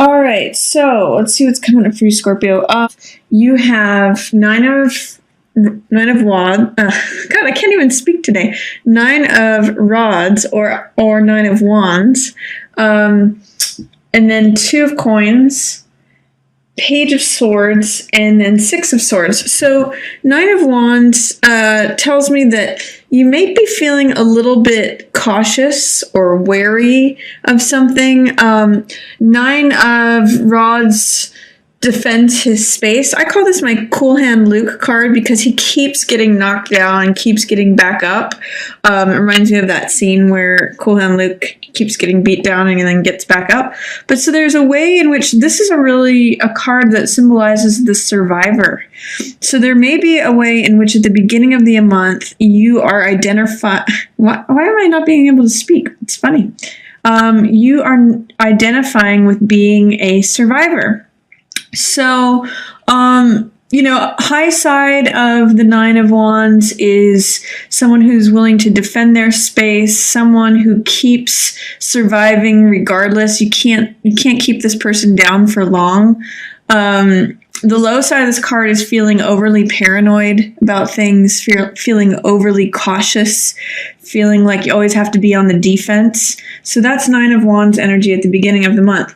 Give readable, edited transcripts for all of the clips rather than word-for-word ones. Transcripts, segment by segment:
All right, so let's see what's coming up for you, Scorpio. You have nine of wands. God, I can't even speak today. Nine of rods or nine of wands, and then two of coins, page of swords, and then six of swords. So nine of wands tells me that you may be feeling a little bit cautious or wary of something. Nine of rods defends his space. I call this my Cool Hand Luke card because he keeps getting knocked down and keeps getting back up. It reminds me of that scene where Cool Hand Luke keeps getting beat down and then gets back up. But so there's a way in which this is a card that symbolizes the survivor. So there may be a way in which at the beginning of the month you are identifying. Why am I not being able to speak? It's funny. You are identifying with being a survivor. So, high side of the Nine of Wands is someone who's willing to defend their space, someone who keeps surviving regardless. You can't keep this person down for long. The low side of this card is feeling overly paranoid about things, feeling overly cautious, feeling like you always have to be on the defense. So that's Nine of Wands energy at the beginning of the month.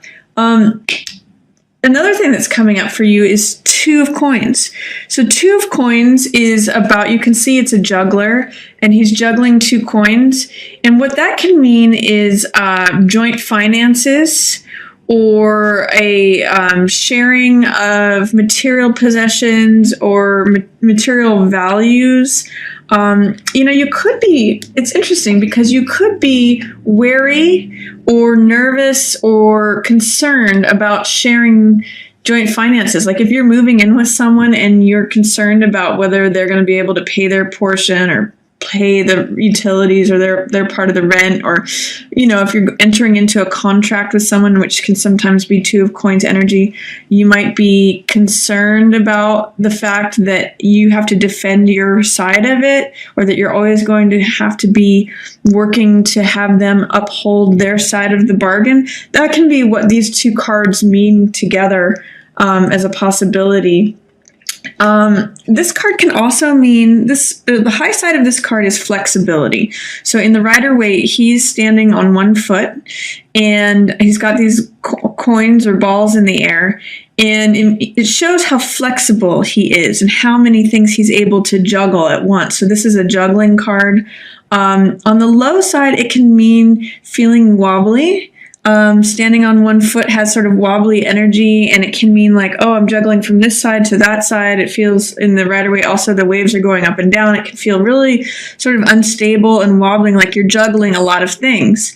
Another thing that's coming up for you is Two of Coins. So Two of Coins is about, you can see it's a juggler, and he's juggling two coins. And what that can mean is joint finances or a sharing of material possessions or material values. You could be, it's interesting because you could be wary or nervous or concerned about sharing joint finances. Like if you're moving in with someone and you're concerned about whether they're going to be able to pay their portion or pay the utilities or their part of the rent, or if you're entering into a contract with someone, which can sometimes be Two of Coins energy, you might be concerned about the fact that you have to defend your side of it, or that you're always going to have to be working to have them uphold their side of the bargain. That can be what these two cards mean together as a possibility. This card can also mean the high side of this card is flexibility. So in the Rider-Waite, he's standing on one foot and he's got these coins or balls in the air, and it shows how flexible he is and how many things he's able to juggle at once. So this is a juggling card. On the low side, it can mean feeling wobbly. Standing on one foot has sort of wobbly energy, and it can mean like, oh, I'm juggling from this side to that side. It feels in the Rider-Waite also the waves are going up and down. It can feel really sort of unstable and wobbling, like you're juggling a lot of things.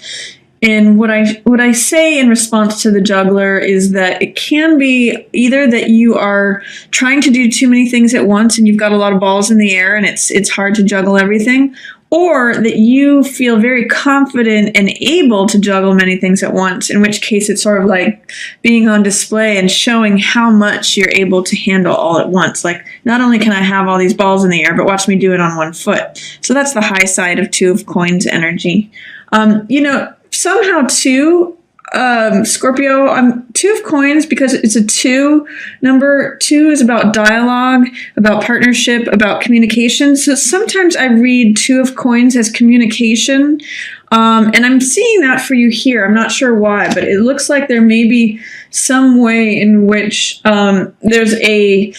And what I say in response to the juggler is that it can be either that you are trying to do too many things at once and you've got a lot of balls in the air and it's hard to juggle everything, or that you feel very confident and able to juggle many things at once, in which case it's sort of like being on display and showing how much you're able to handle all at once. Like, not only can I have all these balls in the air, but watch me do it on one foot. So that's the high side of Two of Coins energy. Somehow too, Scorpio, Two of Coins, because it's a two number. Two is about dialogue, about partnership, about communication. So sometimes I read Two of Coins as communication. And I'm seeing that for you here. I'm not sure why, but it looks like there may be some way in which there's a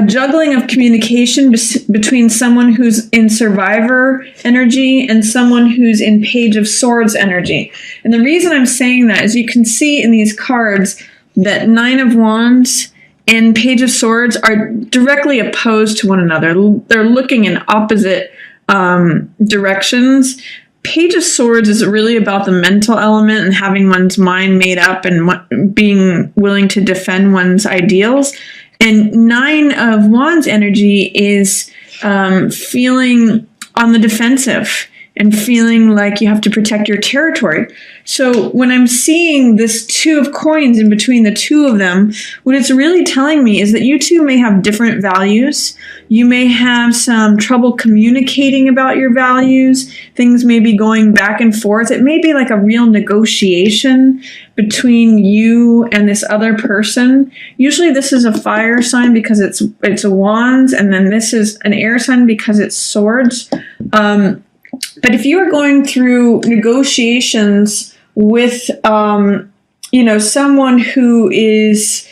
juggling of communication between someone who's in Survivor energy and someone who's in Page of Swords energy. And the reason I'm saying that is you can see in these cards that Nine of Wands and Page of Swords are directly opposed to one another. They're looking in opposite directions. Page of Swords is really about the mental element and having one's mind made up and being willing to defend one's ideals. And Nine of Wands energy is feeling on the defensive and feeling like you have to protect your territory. So when I'm seeing this Two of Coins in between the two of them, what it's really telling me is that you two may have different values. You may have some trouble communicating about your values. Things may be going back and forth. It may be like a real negotiation between you and this other person. Usually this is a fire sign because it's a wands, and then this is an air sign because it's swords. But if you are going through negotiations with, someone who is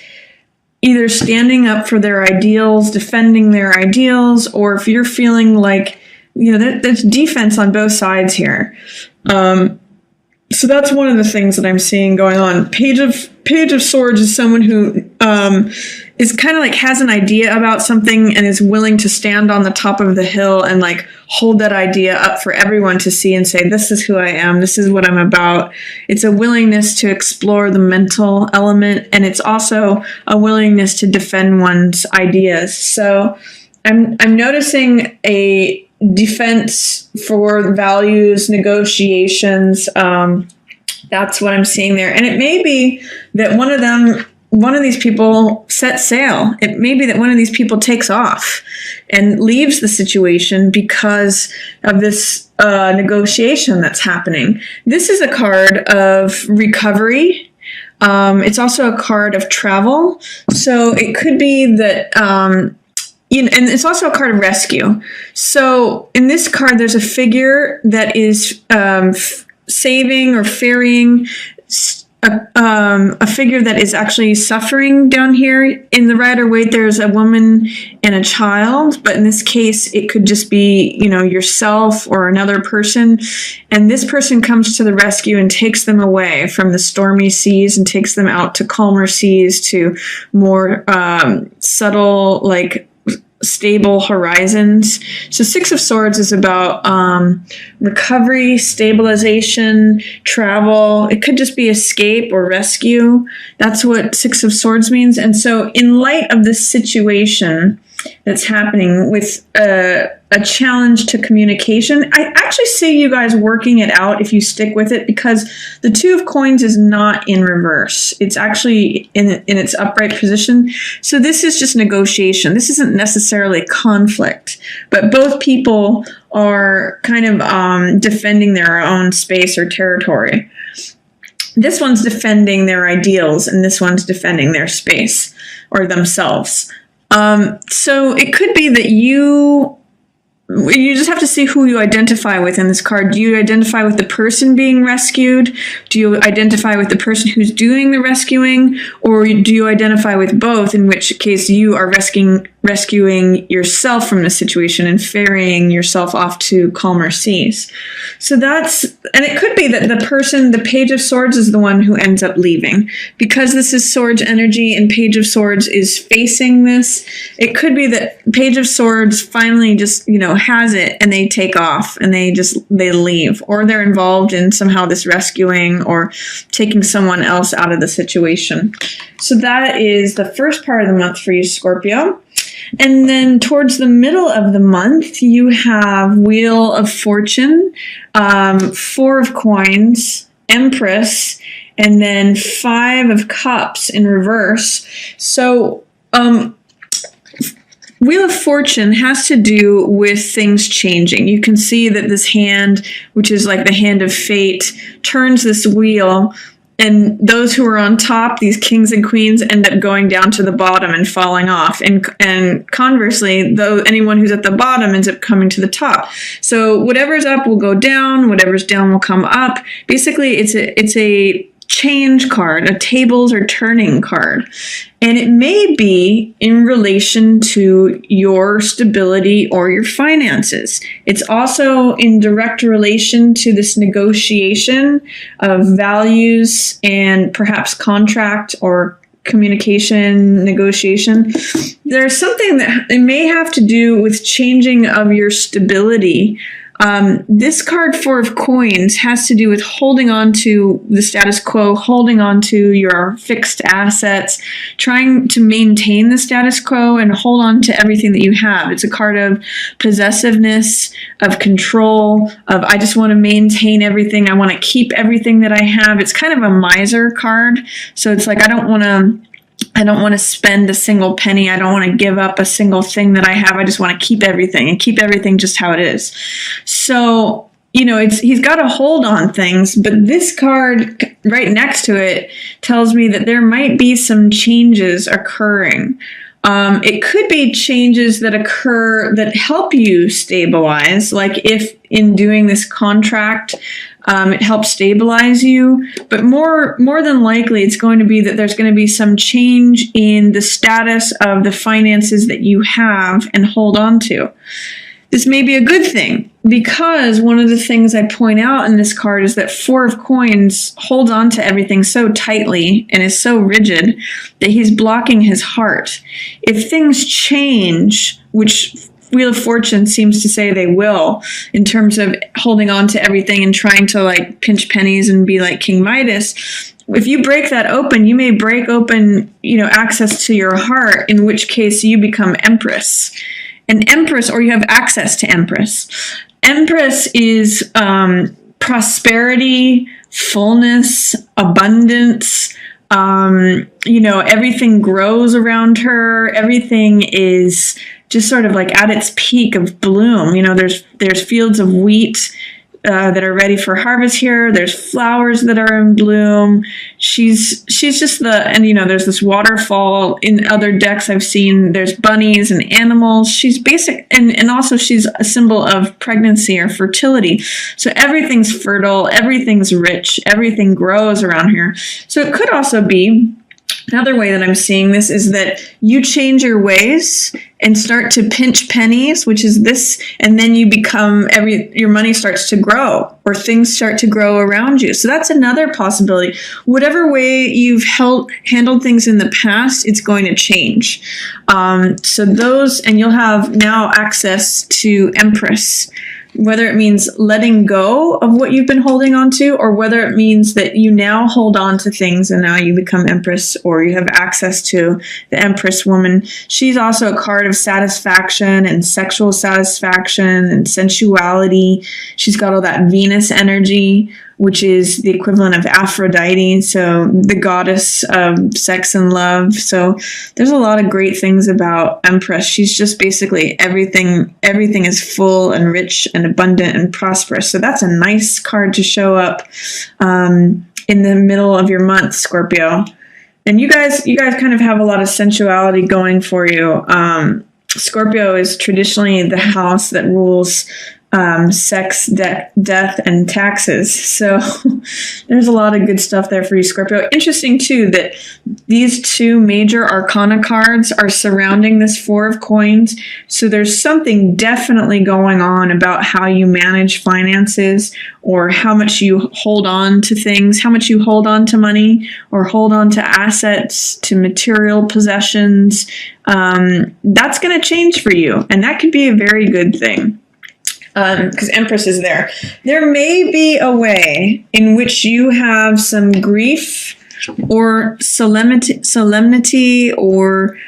either standing up for their ideals, defending their ideals, or if you're feeling like, there's defense on both sides here. So that's one of the things that I'm seeing going on. Page of Swords is someone who is kind of like has an idea about something and is willing to stand on the top of the hill and like hold that idea up for everyone to see and say, this is who I am, this is what I'm about. It's a willingness to explore the mental element, and it's also a willingness to defend one's ideas. So I'm noticing a defense for values, negotiations. That's what I'm seeing there. And it may be that one of these people sets sail. It may be that one of these people takes off and leaves the situation because of this negotiation that's happening. This is a card of recovery. It's also a card of travel. So it could be that and it's also a card of rescue. So in this card, there's a figure that is saving or ferrying a figure that is actually suffering down here. In the Rider-Waite, there's a woman and a child, but in this case, it could just be, yourself or another person. And this person comes to the rescue and takes them away from the stormy seas and takes them out to calmer seas, to more subtle, stable horizons. So Six of Swords is about recovery, stabilization, travel. It could just be escape or rescue. That's what Six of Swords means. And so in light of this situation that's happening with a challenge to communication, I actually see you guys working it out if you stick with it, because the Two of Coins is not in reverse. It's actually in its upright position. So this is just negotiation. This isn't necessarily conflict, but both people are kind of defending their own space or territory. This one's defending their ideals, and this one's defending their space or themselves. So it could be that you just have to see who you identify with in this card. Do you identify with the person being rescued? Do you identify with the person who's doing the rescuing? Or do you identify with both, in which case you are rescuing yourself from the situation and ferrying yourself off to calmer seas? So and it could be that the Page of Swords is the one who ends up leaving. Because this is Swords energy and Page of Swords is facing this, it could be that Page of Swords finally just, has it and they take off and they leave, or they're involved in somehow this rescuing or taking someone else out of the situation. So that is the first part of the month for you, Scorpio. And then towards the middle of the month, you have Wheel of Fortune, Four of Coins, Empress, and then Five of Cups in reverse. So, Wheel of Fortune has to do with things changing. You can see that this hand, which is like the hand of fate, turns this wheel, and those who are on top, these kings and queens, end up going down to the bottom and falling off. And conversely, though, anyone who's at the bottom ends up coming to the top. So whatever's up will go down, whatever's down will come up. Basically, it's a change card, a tables are turning card. And it may be in relation to your stability or your finances. It's also in direct relation to this negotiation of values and perhaps contract or communication negotiation. There's something that it may have to do with changing of your stability. This card, Four of Coins, has to do with holding on to the status quo, holding on to your fixed assets, trying to maintain the status quo and hold on to everything that you have. It's a card of possessiveness, of control, of I just want to maintain everything. I want to keep everything that I have. It's kind of a miser card. So it's like I don't want to spend a single penny. I don't want to give up a single thing that I have. I just want to keep everything and keep everything just how it is. So, he's got to hold on things, but this card right next to it tells me that there might be some changes occurring. It could be changes that occur that help you stabilize, like if in doing this contract, it helps stabilize you, but more than likely it's going to be that there's going to be some change in the status of the finances that you have and hold on to. This may be a good thing because one of the things I point out in this card is that Four of Coins holds on to everything so tightly and is so rigid that he's blocking his heart. If things change, which Wheel of Fortune seems to say they will, in terms of holding on to everything and trying to like pinch pennies and be like King Midas, if you break that open, you may break open, access to your heart, in which case you become Empress. An Empress, or you have access to Empress. Empress is prosperity, fullness, abundance. Everything grows around her. Everything is just sort of like at its peak of bloom. There's fields of wheat that are ready for harvest here. There's flowers that are in bloom. She's just there's this waterfall in other decks I've seen. There's bunnies and animals. She's basic, and also she's a symbol of pregnancy or fertility. So everything's fertile, everything's rich, everything grows around here. So it could also be, another way that I'm seeing this is that you change your ways and start to pinch pennies, which is this, and then you become, your money starts to grow, or things start to grow around you. So that's another possibility. Whatever way you've handled things in the past, it's going to change. So those, and you'll have now access to Empress, whether it means letting go of what you've been holding on to, or whether it means that you now hold on to things and now you become Empress, or you have access to the Empress woman. She's also a card of satisfaction and sexual satisfaction and sensuality. She's got all that Venus energy, which is the equivalent of Aphrodite, so the goddess of sex and love. So there's a lot of great things about Empress. She's just basically everything is full and rich and abundant and prosperous. So that's a nice card to show up in the middle of your month, Scorpio. And you guys kind of have a lot of sensuality going for you. Scorpio is traditionally the house that rules sex, death, and taxes. So there's a lot of good stuff there for you, Scorpio. Interesting, too, that these two major arcana cards are surrounding this Four of Coins. So there's something definitely going on about how you manage finances, or how much you hold on to things, how much you hold on to money, or hold on to assets, to material possessions. That's going to change for you, and that could be a very good thing. Because Empress is there. There may be a way in which you have some grief or solemnity or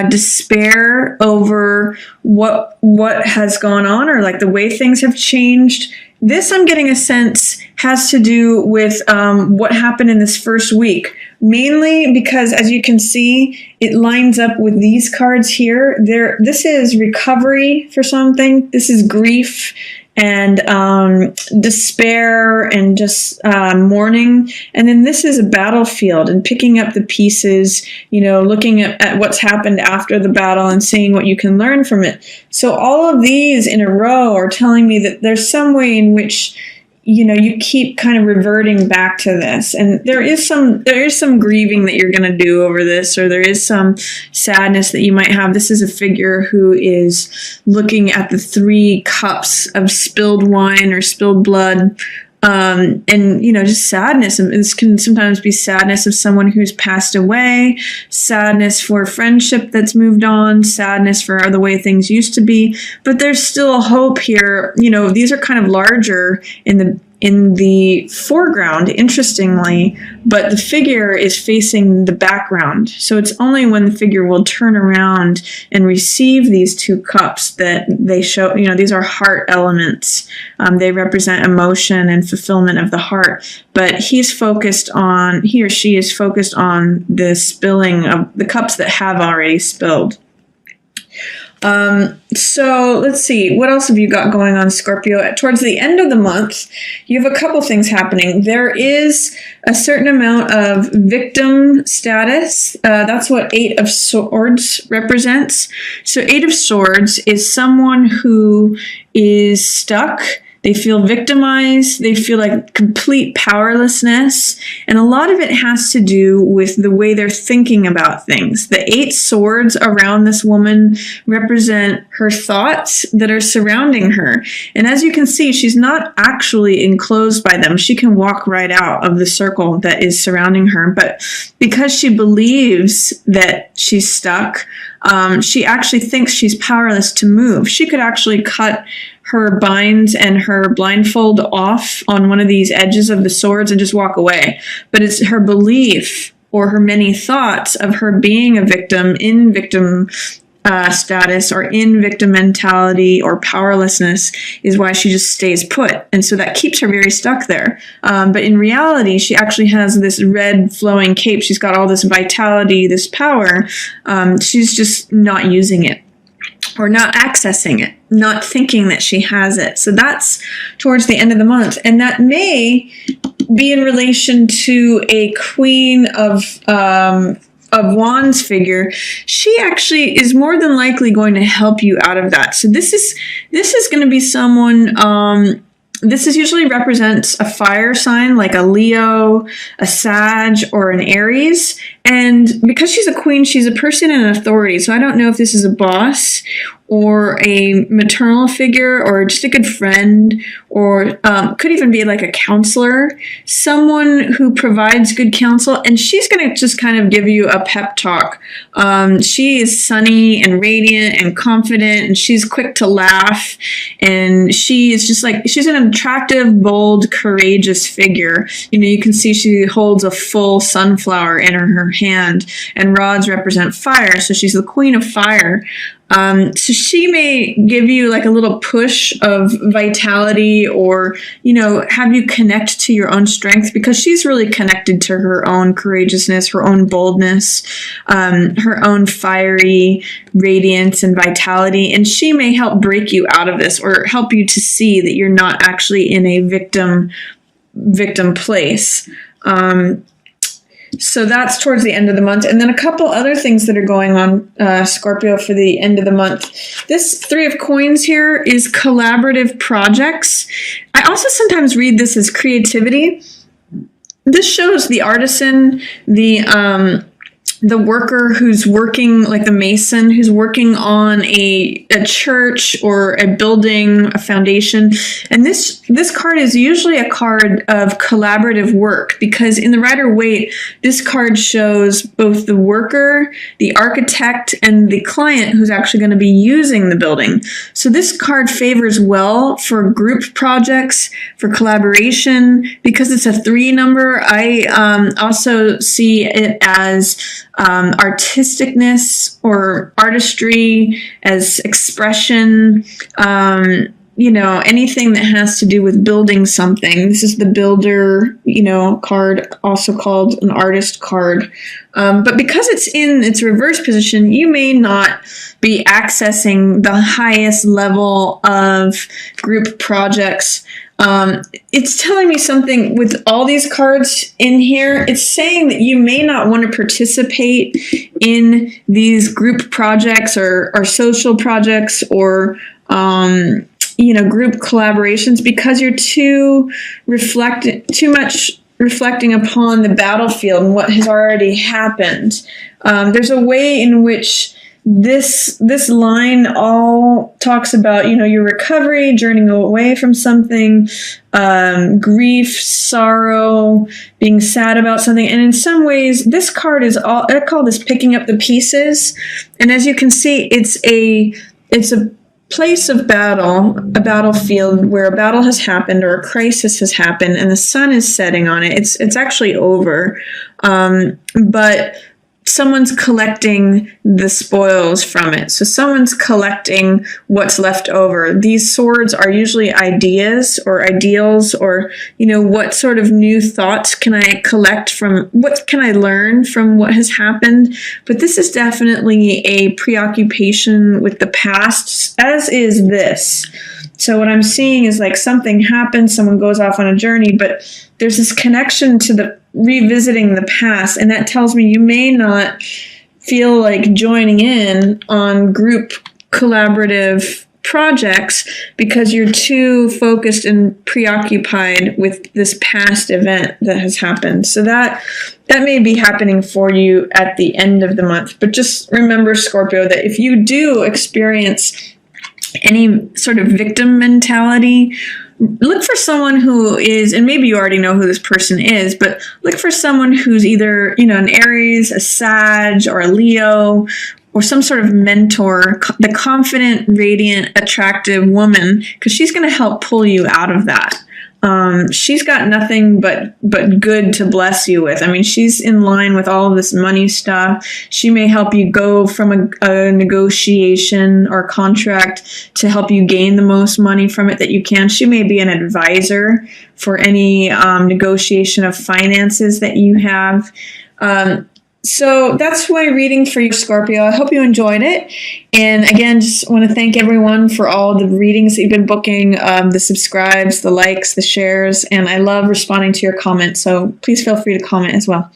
despair over what has gone on, or like the way things have changed. This, I'm getting a sense, has to do with what happened in this first week. Mainly because, as you can see, it lines up with these cards here. This is recovery for something. This is grief and despair and just mourning. And then this is a battlefield and picking up the pieces, looking at what's happened after the battle and seeing what you can learn from it. So all of these in a row are telling me that there's some way in which you keep kind of reverting back to this, and there is some grieving that you're going to do over this, or there is some sadness that you might have. This is a figure who is looking at the 3 cups of spilled wine or spilled blood, and just sadness. This can sometimes be sadness of someone who's passed away, sadness for friendship that's moved on, sadness for the way things used to be. But there's still hope here. These are kind of larger in the foreground, interestingly, but the figure is facing the background. So it's only when the figure will turn around and receive these two cups that they show, these are heart elements. They represent emotion and fulfillment of the heart. But he or she is focused on the spilling of the cups that have already spilled. So let's see, what else have you got going on, Scorpio? Towards the end of the month, you have a couple things happening. There is a certain amount of victim status. That's what 8 of Swords represents. So 8 of Swords is someone who is stuck. They feel victimized. They feel like complete powerlessness. And a lot of it has to do with the way they're thinking about things. The 8 swords around this woman represent her thoughts that are surrounding her. And as you can see, she's not actually enclosed by them. She can walk right out of the circle that is surrounding her. But because she believes that she's stuck, she actually thinks she's powerless to move. She could actually cut her binds and her blindfold off on one of these edges of the swords and just walk away. But it's her belief or her many thoughts of her being a victim in victim status or in victim mentality or powerlessness is why she just stays put. And so that keeps her very stuck there. But in reality, she actually has this red flowing cape. She's got all this vitality, this power. She's just not using it or not accessing it, not thinking that she has it. So that's towards the end of the month. And that may be in relation to a Queen of Wands figure. She actually is more than likely going to help you out of that. So this is going to be someone, this is usually represents a fire sign like a Leo, a Sag, or an Aries. And because she's a queen, she's a person in authority. So I don't know if this is a boss or a maternal figure or just a good friend, or could even be like a counselor, someone who provides good counsel. And she's going to just kind of give you a pep talk. She is sunny and radiant and confident, and she's quick to laugh. And she is just like, she's an attractive, bold, courageous figure. You can see she holds a full sunflower in her hand, and rods represent fire. So she's the queen of fire. So she may give you like a little push of vitality, or, have you connect to your own strength, because she's really connected to her own courageousness, her own boldness, her own fiery radiance and vitality. And she may help break you out of this, or help you to see that you're not actually in a victim place. So that's towards the end of the month. And then a couple other things that are going on, Scorpio, for the end of the month. This 3 of Coins here is collaborative projects. I also sometimes read this as creativity. This shows the artisan, the worker who's working, like the mason who's working on a church or a building, a foundation. And this card is usually a card of collaborative work, because in the Rider-Waite, this card shows both the worker, the architect, and the client who's actually going to be using the building. So this card favors well for group projects, for collaboration, because it's a 3 number. I also see it as artisticness or artistry, as expression, anything that has to do with building something. This is the builder, card, also called an artist card. But because it's in its reverse position, you may not be accessing the highest level of group projects. It's telling me something with all these cards in here. It's saying that you may not want to participate in these group projects or social projects or, group collaborations, because you're too much reflecting upon the battlefield and what has already happened. There's a way in which this line all talks about, your recovery, journeying away from something, grief, sorrow, being sad about something. And in some ways, this card is I call this picking up the pieces. And as you can see, it's a place of battle, a battlefield where a battle has happened or a crisis has happened and the sun is setting on it. It's actually over. But someone's collecting the spoils from it. So someone's collecting what's left over. These swords are usually ideas or ideals, or, what sort of new thoughts can I collect from, what can I learn from what has happened? But this is definitely a preoccupation with the past, as is this. So what I'm seeing is like something happens, someone goes off on a journey, but there's this connection to the revisiting the past, and that tells me you may not feel like joining in on group collaborative projects because you're too focused and preoccupied with this past event that has happened. So that may be happening for you at the end of the month. But just remember, Scorpio, that if you do experience any sort of victim mentality, look for someone who is, and maybe you already know who this person is, but look for someone who's either, an Aries, a Sag, or a Leo, or some sort of mentor, the confident, radiant, attractive woman, because she's going to help pull you out of that. She's got nothing but good to bless you with. I mean, she's in line with all of this money stuff. She may help you go from a negotiation or contract to help you gain the most money from it that you can. She may be an advisor for any negotiation of finances that you have. So that's my reading for you, Scorpio. I hope you enjoyed it. And again, just want to thank everyone for all the readings that you've been booking, the subscribes, the likes, the shares, and I love responding to your comments. So please feel free to comment as well.